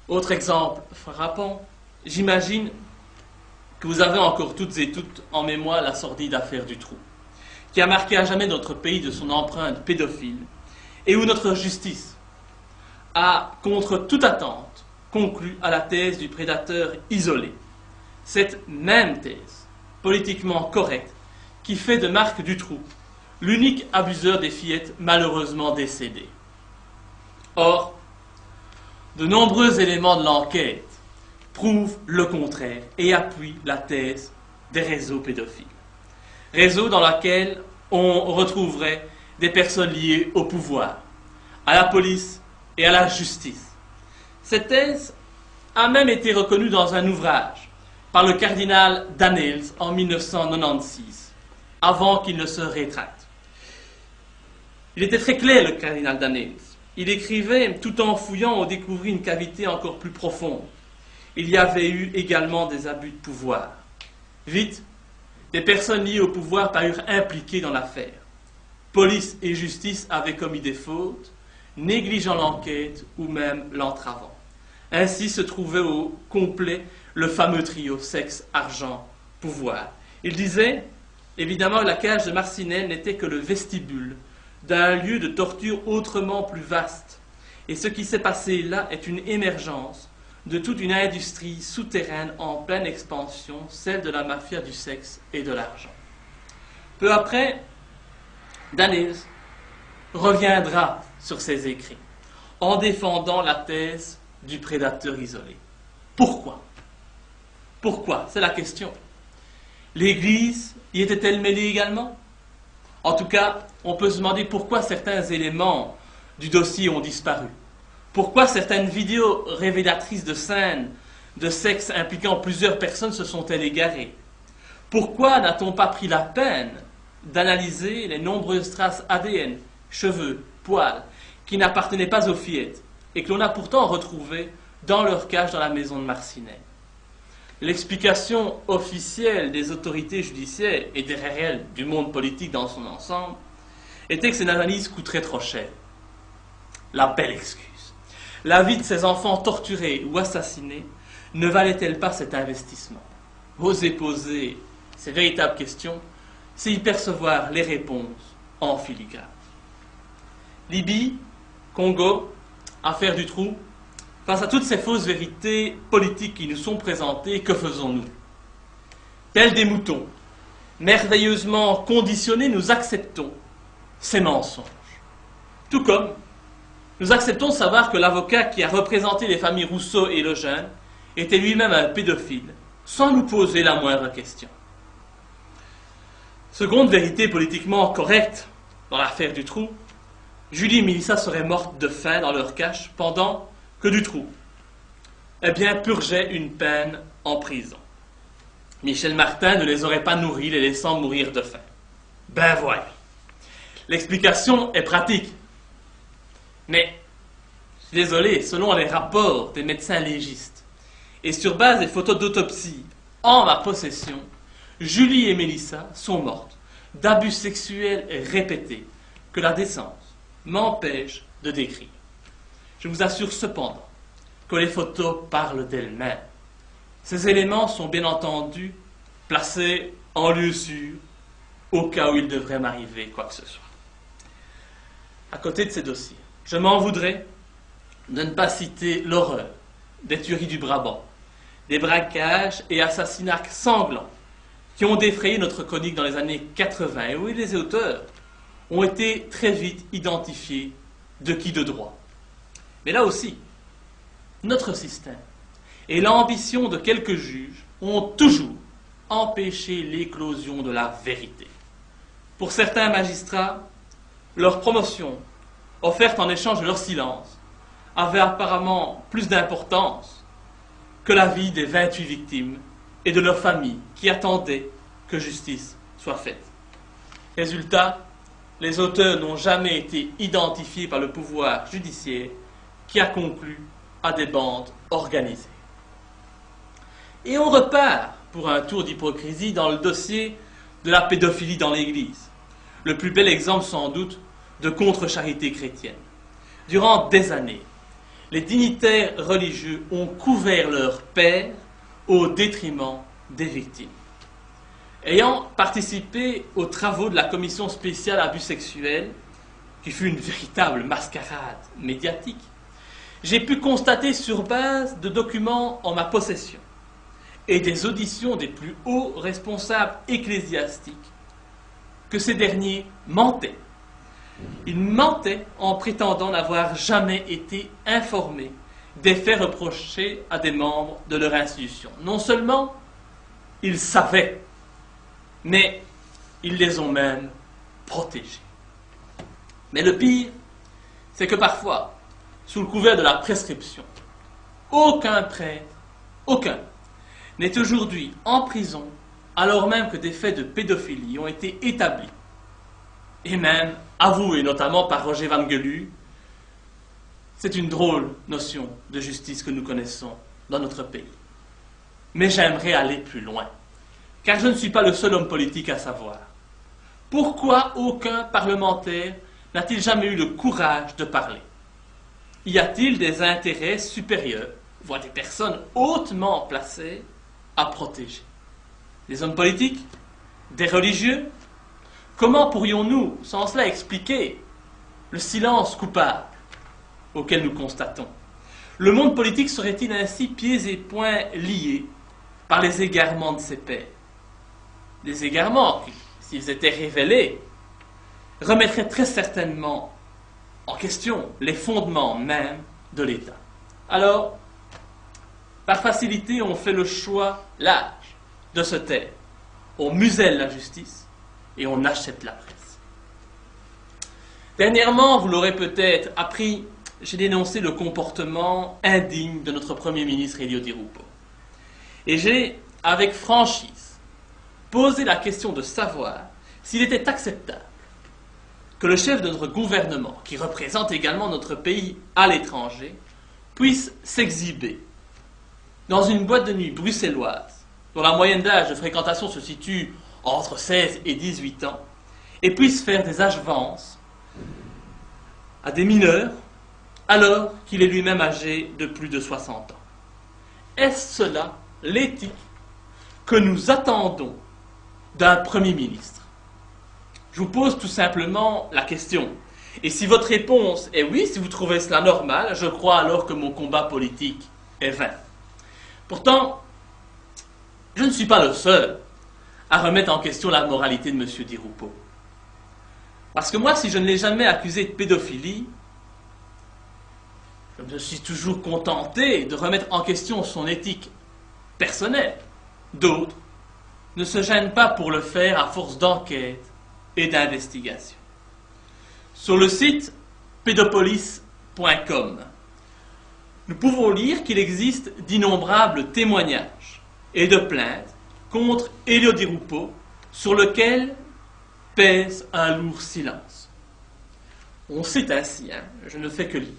Autre exemple frappant, j'imagine que vous avez encore toutes et toutes en mémoire la sordide affaire du Trou, qui a marqué à jamais notre pays de son empreinte pédophile, et où notre justice a, contre toute attente, conclu à la thèse du prédateur isolé. Cette même thèse, politiquement correcte, qui fait de Marc Dutroux l'unique abuseur des fillettes malheureusement décédé. Or, de nombreux éléments de l'enquête prouvent le contraire et appuient la thèse des réseaux pédophiles. Réseaux dans lesquels on retrouverait des personnes liées au pouvoir, à la police et à la justice. Cette thèse a même été reconnue dans un ouvrage par le cardinal Danneels en 1996, avant qu'il ne se rétracte. Il était très clair, le cardinal Danneels. Il écrivait, tout en fouillant, on découvrit une cavité encore plus profonde. Il y avait eu également des abus de pouvoir. Vite, des personnes liées au pouvoir parurent impliquées dans l'affaire. Police et justice avaient commis des fautes, négligeant l'enquête ou même l'entravant. Ainsi se trouvait au complet le fameux trio sexe, argent, pouvoir. Il disait, évidemment, que la cage de Marcinelle n'était que le vestibule d'un lieu de torture autrement plus vaste. Et ce qui s'est passé là est une émergence de toute une industrie souterraine en pleine expansion, celle de la mafia du sexe et de l'argent. Peu après, Danneels reviendra sur ses écrits en défendant la thèse du prédateur isolé. Pourquoi? Pourquoi? C'est la question. L'Église y était-elle mêlée également? En tout cas, on peut se demander pourquoi certains éléments du dossier ont disparu. Pourquoi certaines vidéos révélatrices de scènes de sexe impliquant plusieurs personnes se sont-elles égarées? Pourquoi n'a-t-on pas pris la peine d'analyser les nombreuses traces ADN, cheveux, poils, qui n'appartenaient pas aux fillettes et que l'on a pourtant retrouvées dans leur cage dans la maison de Marcinelle? L'explication officielle des autorités judiciaires et derrière elles du monde politique dans son ensemble était que ces analyses coûteraient trop cher. La belle excuse. La vie de ces enfants torturés ou assassinés ne valait-elle pas cet investissement? Oser poser ces véritables questions, c'est y percevoir les réponses en filigrane. Libye, Congo, affaire du Trou, face à toutes ces fausses vérités politiques qui nous sont présentées, que faisons-nous? Tels des moutons, merveilleusement conditionnés, nous acceptons ces mensonges. Tout comme nous acceptons de savoir que l'avocat qui a représenté les familles Rousseau et Lejeune était lui-même un pédophile, sans nous poser la moindre question. Seconde vérité politiquement correcte dans l'affaire du Trou, Julie et Mélissa seraient mortes de faim dans leur cache pendant que Dutroux, purgeait une peine en prison. Michel Martin ne les aurait pas nourris, les laissant mourir de faim. Ben voilà. L'explication est pratique. Mais, je suis désolé, selon les rapports des médecins légistes et sur base des photos d'autopsie en ma possession, Julie et Mélissa sont mortes d'abus sexuels répétés que la décence m'empêche de décrire. Je vous assure cependant que les photos parlent d'elles-mêmes. Ces éléments sont bien entendu placés en lieu sûr au cas où il devrait m'arriver quoi que ce soit. À côté de ces dossiers, je m'en voudrais de ne pas citer l'horreur des tueries du Brabant, des braquages et assassinats sanglants qui ont défrayé notre chronique dans les années 80 et où les auteurs ont été très vite identifiés de qui de droit. Mais là aussi, notre système et l'ambition de quelques juges ont toujours empêché l'éclosion de la vérité. Pour certains magistrats, leur promotion, offerte en échange de leur silence, avait apparemment plus d'importance que la vie des 28 victimes et de leurs familles qui attendaient que justice soit faite. Résultat, les auteurs n'ont jamais été identifiés par le pouvoir judiciaire qui a conclu à des bandes organisées. Et on repart pour un tour d'hypocrisie dans le dossier de la pédophilie dans l'Église. Le plus bel exemple sans doute de contre-charité chrétienne. Durant des années, les dignitaires religieux ont couvert leur père au détriment des victimes. Ayant participé aux travaux de la commission spéciale abus sexuels, qui fut une véritable mascarade médiatique, j'ai pu constater sur base de documents en ma possession et des auditions des plus hauts responsables ecclésiastiques que ces derniers mentaient. Ils mentaient en prétendant n'avoir jamais été informés des faits reprochés à des membres de leur institution. Non seulement ils savaient, mais ils les ont même protégés. Mais le pire, c'est que parfois, sous le couvert de la prescription, aucun prêtre, aucun, n'est aujourd'hui en prison alors même que des faits de pédophilie ont été établis et même avoués, notamment par Roger Van Gelu. C'est une drôle notion de justice que nous connaissons dans notre pays. Mais j'aimerais aller plus loin, car je ne suis pas le seul homme politique à savoir. Pourquoi aucun parlementaire n'a-t-il jamais eu le courage de parler? Y a-t-il des intérêts supérieurs, voire des personnes hautement placées à protéger? Des hommes politiques? Des religieux? Comment pourrions-nous, sans cela, expliquer le silence coupable auquel nous constatons? Le monde politique serait-il ainsi pieds et poings liés par les égarements de ses pairs? Des égarements qui, s'ils étaient révélés, remettraient très certainement en question les fondements même de l'État. Alors, par facilité, on fait le choix lâche de se taire. On muselle la justice et on achète la presse. Dernièrement, vous l'aurez peut-être appris, j'ai dénoncé le comportement indigne de notre Premier ministre Elio Di Rupo. Et j'ai, avec franchise, posé la question de savoir s'il était acceptable que le chef de notre gouvernement, qui représente également notre pays à l'étranger, puisse s'exhiber dans une boîte de nuit bruxelloise, dont la moyenne d'âge de fréquentation se situe entre 16 et 18 ans, et puisse faire des avances à des mineurs, alors qu'il est lui-même âgé de plus de 60 ans. Est-ce cela l'éthique que nous attendons d'un Premier ministre? Je vous pose tout simplement la question. Et si votre réponse est oui, si vous trouvez cela normal, je crois alors que mon combat politique est vain. Pourtant, je ne suis pas le seul à remettre en question la moralité de M. Di Rupo. Parce que moi, si je ne l'ai jamais accusé de pédophilie, je me suis toujours contenté de remettre en question son éthique personnelle. D'autres ne se gênent pas pour le faire à force d'enquête et d'investigation. Sur le site pedopolis.com, nous pouvons lire qu'il existe d'innombrables témoignages et de plaintes contre Elio Di Rupo, sur lequel pèse un lourd silence. On cite ainsi, je ne fais que lire.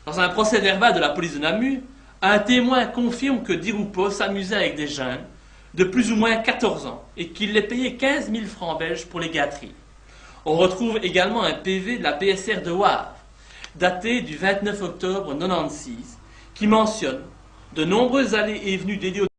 Dans un procès-verbal de la police de Namur, un témoin confirme que Di Rupo s'amusait avec des jeunes de plus ou moins 14 ans et qu'il les payait 15 000 francs belges pour les gâteries. On retrouve également un PV de la BSR de Wavre, daté du 29 octobre 1996, qui mentionne de nombreuses allées et venues d'Elio